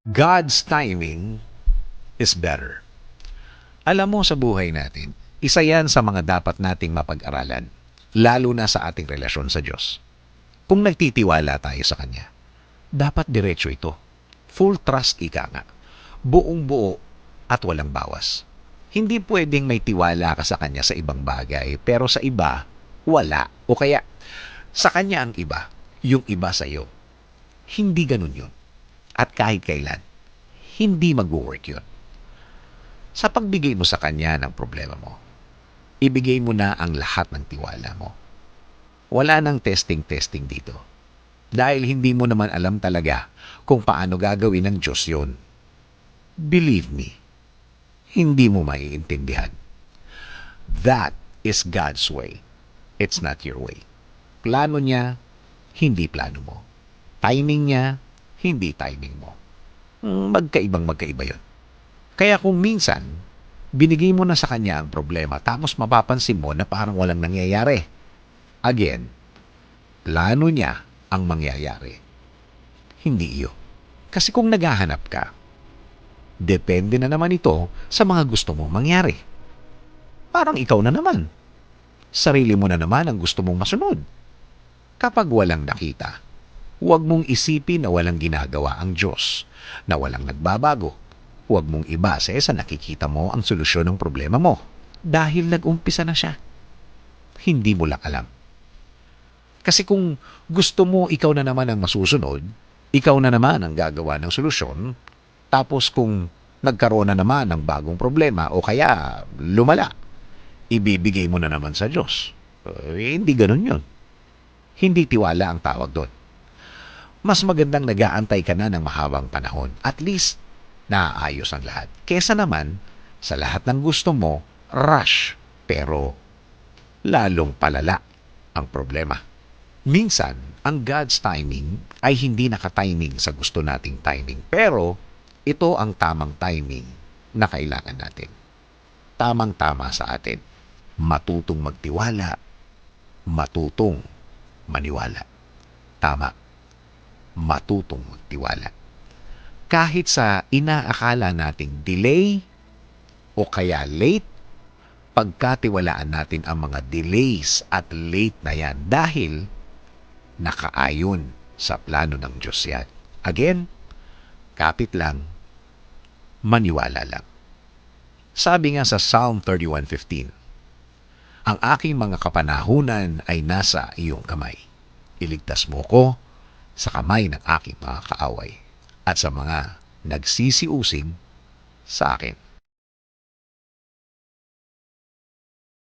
God's timing is better. Alam mo, sa buhay natin, isa yan sa mga dapat nating mapag-aralan, lalo na sa ating relasyon sa Diyos. Kung nagtitiwala tayo sa Kanya, dapat diretso ito. Full trust, ika nga. Buong buo at walang bawas. Hindi pwedeng may tiwala ka sa Kanya sa ibang bagay, pero sa iba, wala. O kaya, sa Kanya ang iba, yung iba sa iyo. Hindi ganun yun. At kahit kailan, hindi mag-work yun. Sa pagbigay mo sa Kanya ng problema mo, ibigay mo na ang lahat ng tiwala mo. Wala nang testing-testing dito. Dahil hindi mo naman alam talaga kung paano gagawin ng Diyos yun. Believe me, hindi mo maiintindihan. That is God's way. It's not your way. Plano niya, hindi plano mo. Timing niya, hindi timing mo. Magkaiba yun. Kaya kung minsan, binigay mo na sa Kanya ang problema tapos mapapansin mo na parang walang nangyayari. Again, plano niya ang mangyayari. Hindi iyo. Kasi kung naghahanap ka, depende na naman ito sa mga gusto mong mangyari. Parang ikaw na naman. Sarili mo na naman ang gusto mong masunod. Kapag walang nakita, huwag mong isipin na walang ginagawa ang Diyos, na walang nagbabago. Huwag mong ibase sa nakikita mo ang solusyon ng problema mo dahil nag-umpisa na siya. Hindi mo lang alam. Kasi kung gusto mo ikaw na naman ang masusunod, ikaw na naman ang gagawa ng solusyon, tapos kung nagkaroon na naman ng bagong problema o kaya lumala, ibibigay mo na naman sa Diyos. Hindi ganun yun. Hindi tiwala ang tawag doon. Mas magandang nag-aantay ka na ng mahabang panahon. At least, naayos ang lahat. Kesa naman, sa lahat ng gusto mo, rush. Pero, lalong palala ang problema. Minsan, ang God's timing ay hindi nakatiming sa gusto nating timing. Pero, ito ang tamang timing na kailangan natin. Tamang-tama sa atin. Matutong magtiwala, matutong maniwala. Tama. Matutong magtiwala. Kahit sa inaakala nating delay o kaya late, pagkatiwalaan natin ang mga delays at late na yan dahil nakaayon sa plano ng Diyos yan. Again, kapit lang, maniwala lang. Sabi nga sa Psalm 31:15, ang aking mga kapanahunan ay nasa iyong kamay. Iligtas mo ko sa kamay ng aking mga kaaway at sa mga nagsisiusig sa akin.